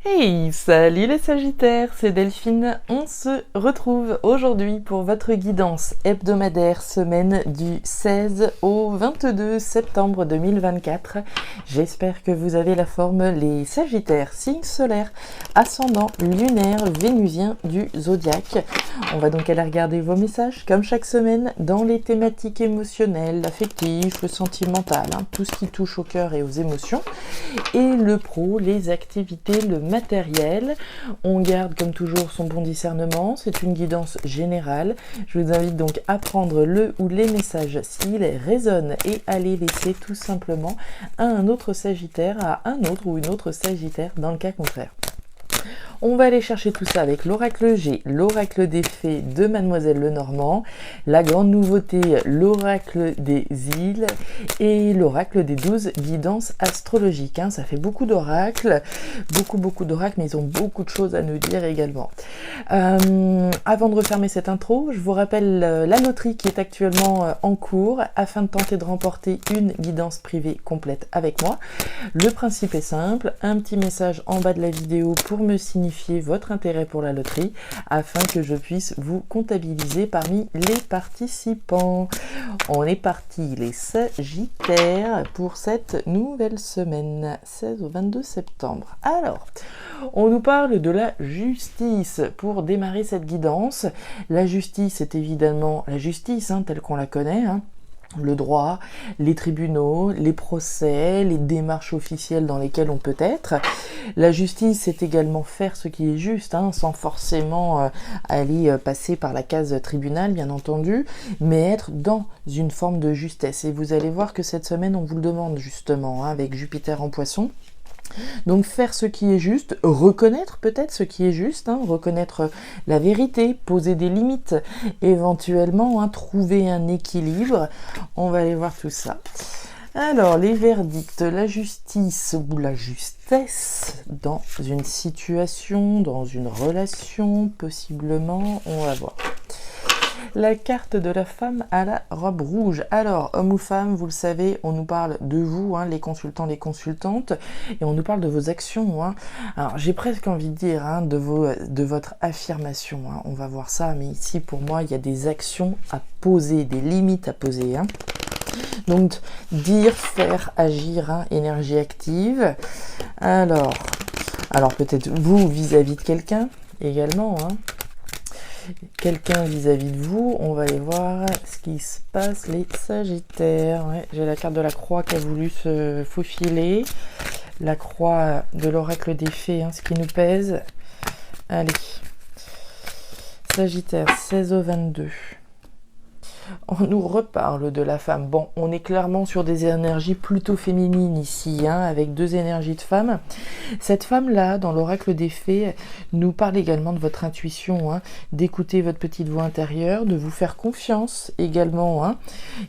Hey, salut les Sagittaires, c'est Delphine. On se retrouve aujourd'hui pour votre guidance hebdomadaire semaine du 16 au 22 septembre 2024. J'espère que vous avez la forme les Sagittaires, signe solaire, ascendant lunaire vénusien du zodiaque. On va donc aller regarder vos messages comme chaque semaine dans les thématiques émotionnelles, affectives, le sentimental, tout ce qui touche au cœur et aux émotions, et le pro, les activités, le matériel. On garde comme toujours son bon discernement, c'est une guidance générale. Je vous invite donc à prendre le ou les messages s'ils résonnent et à les laisser tout simplement à un autre Sagittaire, à un autre ou une autre Sagittaire dans le cas contraire. On va aller chercher tout ça avec l'oracle G, l'oracle des fées de Mademoiselle Lenormand, la grande nouveauté, l'oracle des îles et l'oracle des 12 guidances astrologiques. Ça fait beaucoup d'oracles, beaucoup d'oracles, mais ils ont beaucoup de choses à nous dire également. Avant de refermer cette intro, je vous rappelle la loterie qui est actuellement en cours afin de tenter de remporter une guidance privée complète avec moi. Le principe est simple, un petit message en bas de la vidéo pour me signifier votre intérêt pour la loterie afin que je puisse vous comptabiliser parmi les participants. On est parti les Sagittaires pour cette nouvelle semaine 16 au 22 septembre. Alors, on nous parle de la justice pour démarrer cette guidance. La justice est évidemment la justice telle qu'on la connaît, le droit, les tribunaux, les procès, les démarches officielles dans lesquelles on peut être. La justice, c'est également faire ce qui est juste, sans forcément aller passer par la case tribunal, bien entendu, mais être dans une forme de justesse. Et vous allez voir que cette semaine, on vous le demande justement, avec Jupiter en Poisson. Donc faire ce qui est juste, reconnaître peut-être ce qui est juste, reconnaître la vérité, poser des limites, éventuellement trouver un équilibre. On va aller voir tout ça. Alors, les verdicts, la justice ou la justesse dans une situation, dans une relation, possiblement, on va voir. La carte de la femme à la robe rouge. Alors, homme ou femme, vous le savez, on nous parle de vous, les consultants, les consultantes, et on nous parle de vos actions. Alors, j'ai presque envie de dire de votre affirmation. On va voir ça, mais ici, pour moi, il y a des actions à poser, des limites à poser. Donc, dire, faire, agir, énergie active. Alors peut-être vous vis-à-vis de quelqu'un également, quelqu'un vis-à-vis de vous. On va aller voir ce qui se passe, les Sagittaires. J'ai la carte de la croix qui a voulu se faufiler. La croix de l'oracle des fées, ce qui nous pèse. Allez. Sagittaire, 16 au 22. On nous reparle de la femme. Bon, on est clairement sur des énergies plutôt féminines ici, avec deux énergies de femme. Cette femme-là, dans l'oracle des fées, nous parle également de votre intuition, d'écouter votre petite voix intérieure, de vous faire confiance également.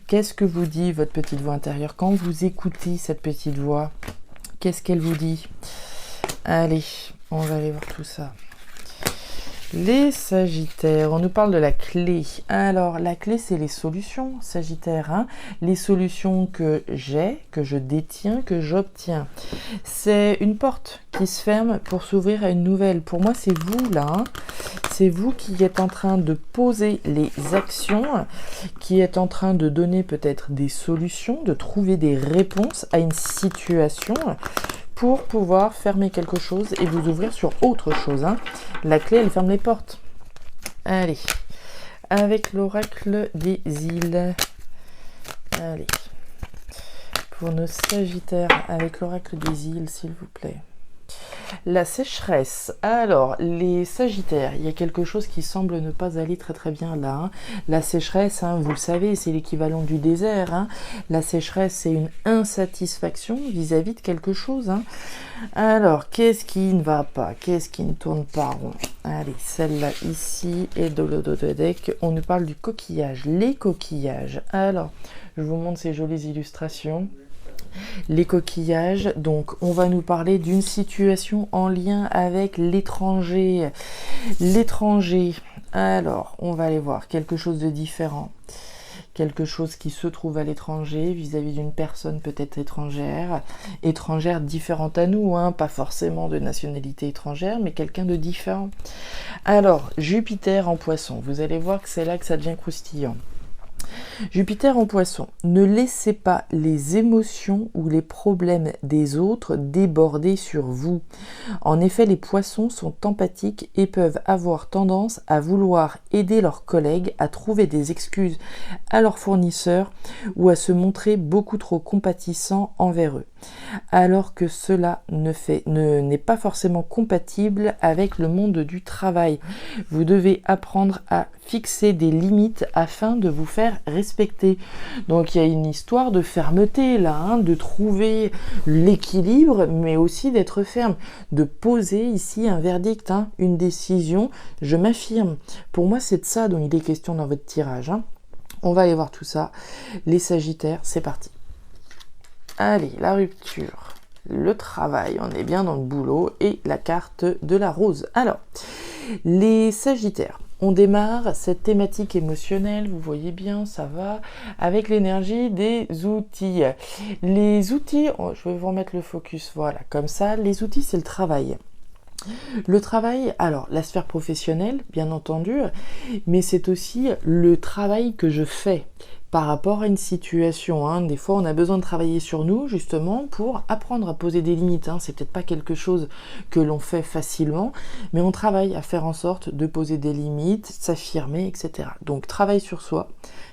Qu'est-ce que vous dit votre petite voix intérieure quand vous écoutez cette petite voix? Qu'est-ce qu'elle vous dit? Allez, on va aller voir tout ça. Les Sagittaires, on nous parle de la clé. Alors, la clé, c'est les solutions, Sagittaire. Les solutions que j'ai, que je détiens, que j'obtiens. C'est une porte qui se ferme pour s'ouvrir à une nouvelle. Pour moi, c'est vous, là. C'est vous qui êtes en train de poser les actions, qui êtes en train de donner peut-être des solutions, de trouver des réponses à une situation pour pouvoir fermer quelque chose et vous ouvrir sur autre chose. La clé, elle ferme les portes. Allez, avec l'oracle des îles. Allez, pour nos Sagittaires, avec l'oracle des îles, s'il vous plaît. La sécheresse. Alors, les Sagittaires, il y a quelque chose qui semble ne pas aller très bien là. La sécheresse, vous le savez, c'est l'équivalent du désert. La sécheresse, c'est une insatisfaction vis-à-vis de quelque chose. Alors, qu'est-ce qui ne va pas? Qu'est-ce qui ne tourne pas rond? Allez, celle-là ici et de l'autre deck, on nous parle du coquillage. Les coquillages. Alors, je vous montre ces jolies illustrations. Les coquillages, donc on va nous parler d'une situation en lien avec l'étranger. L'étranger, alors on va aller voir quelque chose de différent. quelque chose qui se trouve à l'étranger, vis-à-vis d'une personne peut-être étrangère différente à nous, hein, pas forcément de nationalité étrangère, mais quelqu'un de différent. Alors, Jupiter en Poisson, vous allez voir que c'est là que ça devient croustillant. Jupiter en Poisson, ne laissez pas les émotions ou les problèmes des autres déborder sur vous. En effet, les Poissons sont empathiques et peuvent avoir tendance à vouloir aider leurs collègues à trouver des excuses à leurs fournisseurs ou à se montrer beaucoup trop compatissants envers eux, alors que cela n'est pas forcément compatible avec le monde du travail. Vous devez apprendre à fixer des limites afin de vous faire respecter. Donc il y a une histoire de fermeté là, hein, de trouver l'équilibre, mais aussi d'être ferme, de poser ici un verdict, hein, une décision, je m'affirme. Pour moi, c'est de ça dont il est question dans votre tirage, hein. On va aller voir tout ça. Les Sagittaires, c'est parti. Allez, la rupture, le travail, on est bien dans le boulot, et la carte de la rose. Alors, les Sagittaires, on démarre cette thématique émotionnelle, vous voyez bien, ça va, avec l'énergie des outils. Les outils, je vais vous remettre le focus, voilà, comme ça, les outils, c'est le travail. Le travail, alors la sphère professionnelle, bien entendu, mais c'est aussi le travail que je fais par rapport à une situation, hein. Des fois, on a besoin de travailler sur nous, justement, pour apprendre à poser des limites, hein. C'est peut-être pas quelque chose que l'on fait facilement, mais on travaille à faire en sorte de poser des limites, s'affirmer, etc. Donc, travail sur soi,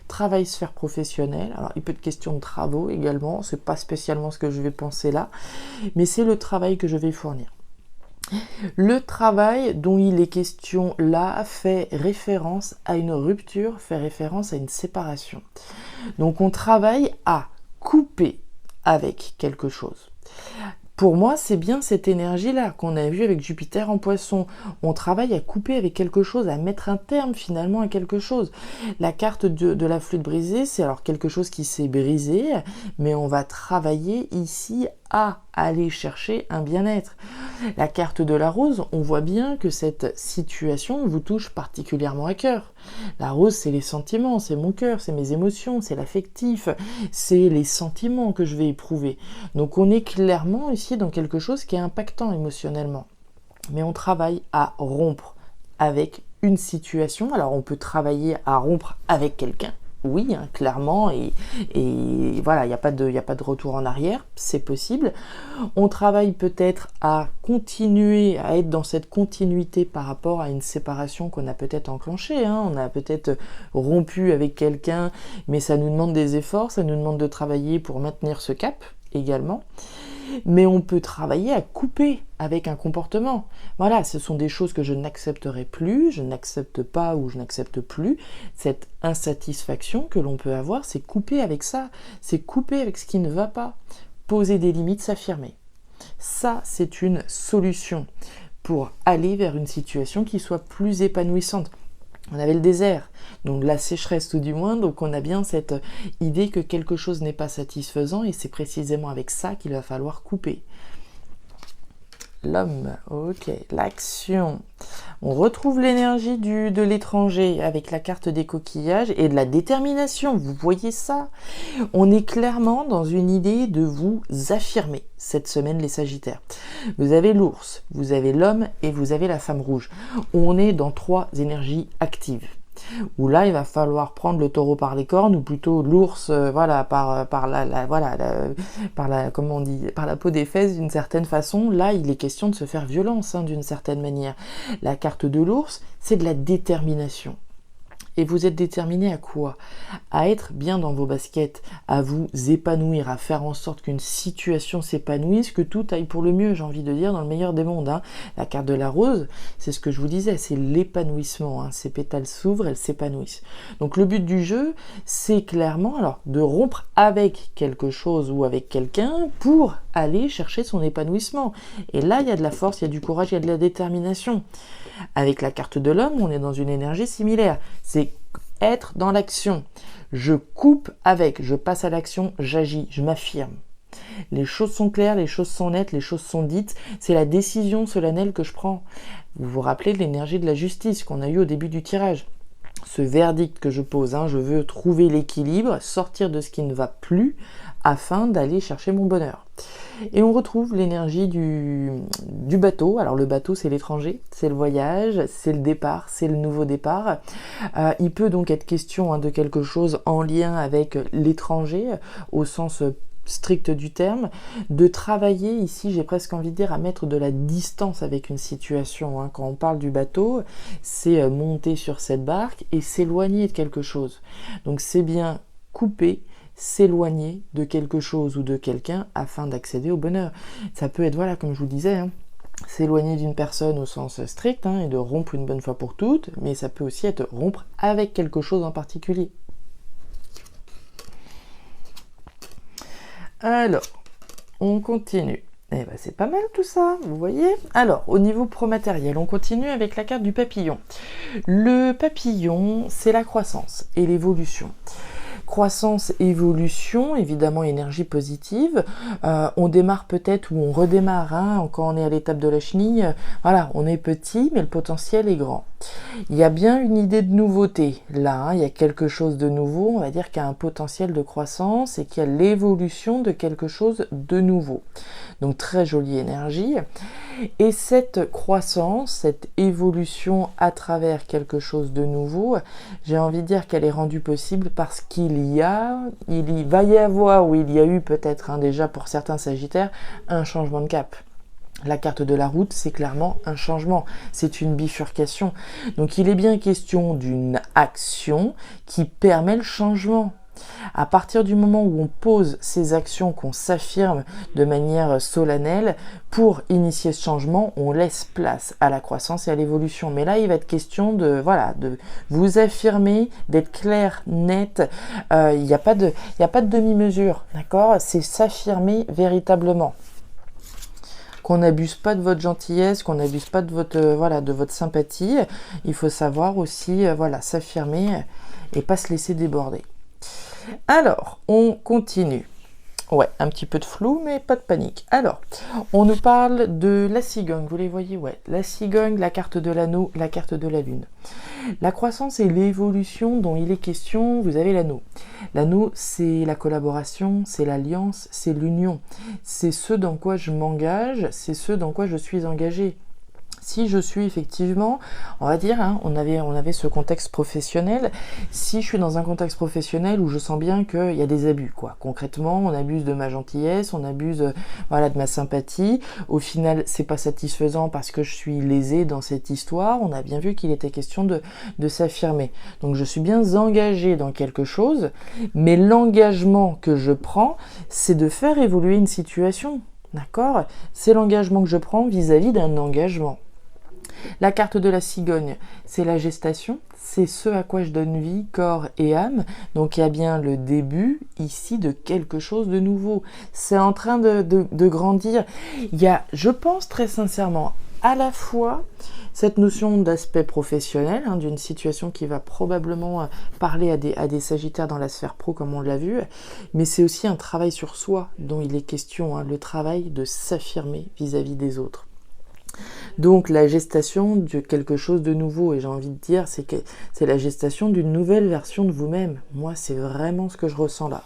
travail sphère professionnelle. Alors, il peut être question de travaux également, c'est pas spécialement ce que je vais penser là, mais c'est le travail que je vais fournir. Le travail dont il est question là fait référence à une rupture, fait référence à une séparation. Donc on travaille à couper avec quelque chose. Pour moi, c'est bien cette énergie-là qu'on a vue avec Jupiter en Poisson. On travaille à couper avec quelque chose, à mettre un terme finalement à quelque chose. La carte de la flûte brisée, c'est alors quelque chose qui s'est brisé, mais on va travailler ici à aller chercher un bien-être. La carte de la rose, on voit bien que cette situation vous touche particulièrement à cœur. La rose, c'est les sentiments, c'est mon cœur, c'est mes émotions, c'est l'affectif, c'est les sentiments que je vais éprouver. Donc on est clairement ici dans quelque chose qui est impactant émotionnellement. Mais on travaille à rompre avec une situation. Alors on peut travailler à rompre avec quelqu'un. Oui, hein, clairement, et voilà, il n'y a pas de retour en arrière, c'est possible. On travaille peut-être à continuer, à être dans cette continuité par rapport à une séparation qu'on a peut-être enclenchée, hein. On a peut-être rompu avec quelqu'un, mais ça nous demande des efforts, ça nous demande de travailler pour maintenir ce cap également. Mais on peut travailler à couper avec un comportement. Voilà, ce sont des choses que je n'accepterai plus, je n'accepte pas ou je n'accepte plus. Cette insatisfaction que l'on peut avoir, c'est couper avec ça, c'est couper avec ce qui ne va pas. Poser des limites, s'affirmer. Ça, c'est une solution pour aller vers une situation qui soit plus épanouissante. On avait le désert, donc la sécheresse tout du moins, donc on a bien cette idée que quelque chose n'est pas satisfaisant et c'est précisément avec ça qu'il va falloir couper. L'homme, ok, l'action. On retrouve l'énergie de l'étranger avec la carte des coquillages et de la détermination, vous voyez ça? On est clairement dans une idée de vous affirmer cette semaine les Sagittaires. Vous avez l'ours, vous avez l'homme et vous avez la femme rouge. On est dans 3 énergies actives. Où là, il va falloir prendre le taureau par les cornes, ou plutôt l'ours, voilà, par la peau des fesses d'une certaine façon. Là, il est question de se faire violence, hein, d'une certaine manière. La carte de l'ours, c'est de la détermination. Et vous êtes déterminé à quoi? À être bien dans vos baskets, à vous épanouir, à faire en sorte qu'une situation s'épanouisse, que tout aille pour le mieux, j'ai envie de dire, dans le meilleur des mondes, hein. La carte de la rose, c'est ce que je vous disais, c'est l'épanouissement, hein. Ces pétales s'ouvrent, elles s'épanouissent. Donc le but du jeu, c'est clairement alors de rompre avec quelque chose ou avec quelqu'un pour aller chercher son épanouissement. Et là, il y a de la force, il y a du courage, il y a de la détermination. Avec la carte de l'homme, on est dans une énergie similaire. C'est être dans l'action. Je coupe avec, je passe à l'action, j'agis, je m'affirme. Les choses sont claires, les choses sont nettes, les choses sont dites. C'est la décision solennelle que je prends. Vous vous rappelez de l'énergie de la justice qu'on a eue au début du tirage. ce verdict que je pose, je veux trouver l'équilibre, sortir de ce qui ne va plus afin d'aller chercher mon bonheur. Et on retrouve l'énergie du bateau. Alors le bateau, c'est l'étranger, c'est le voyage, c'est le départ, c'est le nouveau départ. Il peut donc être question de quelque chose en lien avec l'étranger, au sens strict du terme, de travailler ici, j'ai presque envie de dire, à mettre de la distance avec une situation. Quand on parle du bateau, c'est monter sur cette barque et s'éloigner de quelque chose. Donc c'est bien couper, s'éloigner de quelque chose ou de quelqu'un afin d'accéder au bonheur. Ça peut être, voilà, comme je vous disais, s'éloigner d'une personne au sens strict et de rompre une bonne fois pour toutes, mais ça peut aussi être rompre avec quelque chose en particulier. Alors, on continue. Eh ben, c'est pas mal tout ça, vous voyez. Alors, au niveau pro-matériel, on continue avec la carte du papillon. Le papillon, c'est la croissance et l'évolution. Croissance, évolution, évidemment énergie positive. On démarre peut-être ou on redémarre quand on est à l'étape de la chenille. Voilà, on est petit, mais le potentiel est grand. Il y a bien une idée de nouveauté. Là, il y a quelque chose de nouveau. On va dire qu'il y a un potentiel de croissance et qu'il y a l'évolution de quelque chose de nouveau. Donc très jolie énergie. Et cette croissance, cette évolution à travers quelque chose de nouveau, j'ai envie de dire qu'elle est rendue possible parce qu'il va y avoir, ou il y a eu peut-être déjà pour certains Sagittaires, un changement de cap. La carte de la route, c'est clairement un changement, c'est une bifurcation. Donc il est bien question d'une action qui permet le changement. À partir du moment où on pose ces actions, qu'on s'affirme de manière solennelle, pour initier ce changement, on laisse place à la croissance et à l'évolution. Mais là, il va être question de vous affirmer, d'être clair, net. Il n'y a pas de demi-mesure, d'accord ? C'est s'affirmer véritablement. Qu'on n'abuse pas de votre gentillesse, qu'on n'abuse pas de votre sympathie. Il faut savoir aussi s'affirmer et pas se laisser déborder. Alors, on continue. Ouais, un petit peu de flou, mais pas de panique. Alors, on nous parle de la cigogne, vous les voyez, ouais. La cigogne, la carte de l'anneau, la carte de la lune. La croissance et l'évolution dont il est question, vous avez l'anneau. L'anneau, c'est la collaboration, c'est l'alliance, c'est l'union. C'est ce dans quoi je m'engage, c'est ce dans quoi je suis engagé. Si je suis effectivement, on va dire, on avait ce contexte professionnel, si je suis dans un contexte professionnel où je sens bien qu'il y a des abus, quoi. Concrètement, on abuse de ma gentillesse, on abuse de ma sympathie, au final, c'est pas satisfaisant parce que je suis lésée dans cette histoire, on a bien vu qu'il était question de s'affirmer. Donc je suis bien engagée dans quelque chose, mais l'engagement que je prends, c'est de faire évoluer une situation, d'accord ? C'est l'engagement que je prends vis-à-vis d'un engagement. La carte de la cigogne, c'est la gestation, c'est ce à quoi je donne vie, corps et âme. Donc il y a bien le début ici de quelque chose de nouveau. C'est en train de grandir. Il y a, je pense très sincèrement, à la fois cette notion d'aspect professionnel, d'une situation qui va probablement parler à des Sagittaires dans la sphère pro comme on l'a vu, mais c'est aussi un travail sur soi dont il est question, le travail de s'affirmer vis-à-vis des autres. Donc la gestation de quelque chose de nouveau, et j'ai envie de dire, c'est la gestation d'une nouvelle version de vous-même. Moi, c'est vraiment ce que je ressens là.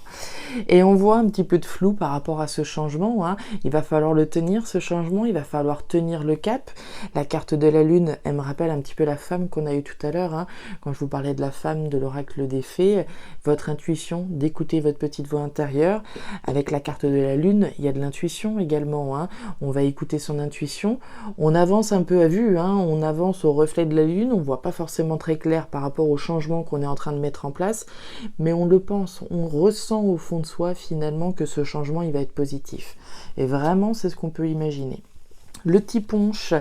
Et on voit un petit peu de flou par rapport à ce changement. Il va falloir le tenir, ce changement, il va falloir tenir le cap. La carte de la lune, elle me rappelle un petit peu la femme qu'on a eue tout à l'heure, quand je vous parlais de la femme de l'oracle des fées. Votre intuition, d'écouter votre petite voix intérieure. Avec la carte de la lune, il y a de l'intuition également. On va écouter son intuition. On avance un peu à vue, on avance au reflet de la lune, on voit pas forcément très clair par rapport au changement qu'on est en train de mettre en place, mais on le pense, on ressent au fond de soi finalement que ce changement il va être positif. Et vraiment, c'est ce qu'on peut imaginer. Le petit punch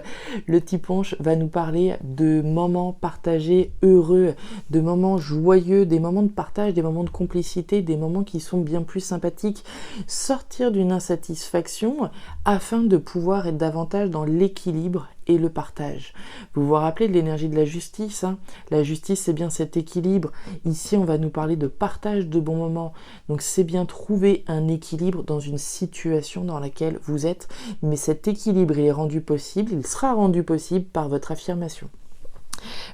va nous parler de moments partagés heureux, de moments joyeux, des moments de partage, des moments de complicité, des moments qui sont bien plus sympathiques. Sortir d'une insatisfaction afin de pouvoir être davantage dans l'équilibre et le partage. Vous vous rappelez de l'énergie de la justice, La justice, c'est bien cet équilibre. Ici, on va nous parler de partage de bons moments. Donc, c'est bien trouver un équilibre dans une situation dans laquelle vous êtes. Mais cet équilibre, il est rendu possible, il sera rendu possible par votre affirmation.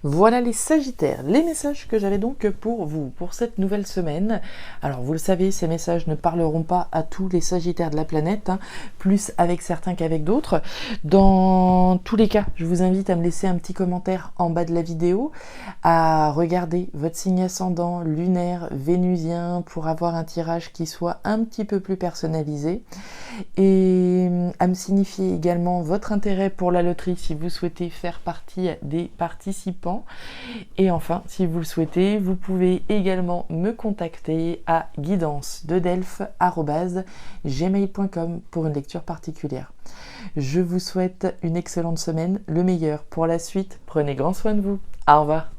Voilà les Sagittaires, les messages que j'avais donc pour vous, pour cette nouvelle semaine. Alors vous le savez, ces messages ne parleront pas à tous les Sagittaires de la planète, plus avec certains qu'avec d'autres. Dans tous les cas, je vous invite à me laisser un petit commentaire en bas de la vidéo, à regarder votre signe ascendant, lunaire, vénusien, pour avoir un tirage qui soit un petit peu plus personnalisé. Et à me signifier également votre intérêt pour la loterie si vous souhaitez faire partie des participants. Et enfin, si vous le souhaitez, vous pouvez également me contacter à guidance-delphes@gmail.com pour une lecture particulière. Je vous souhaite une excellente semaine, le meilleur pour la suite. Prenez grand soin de vous. Au revoir.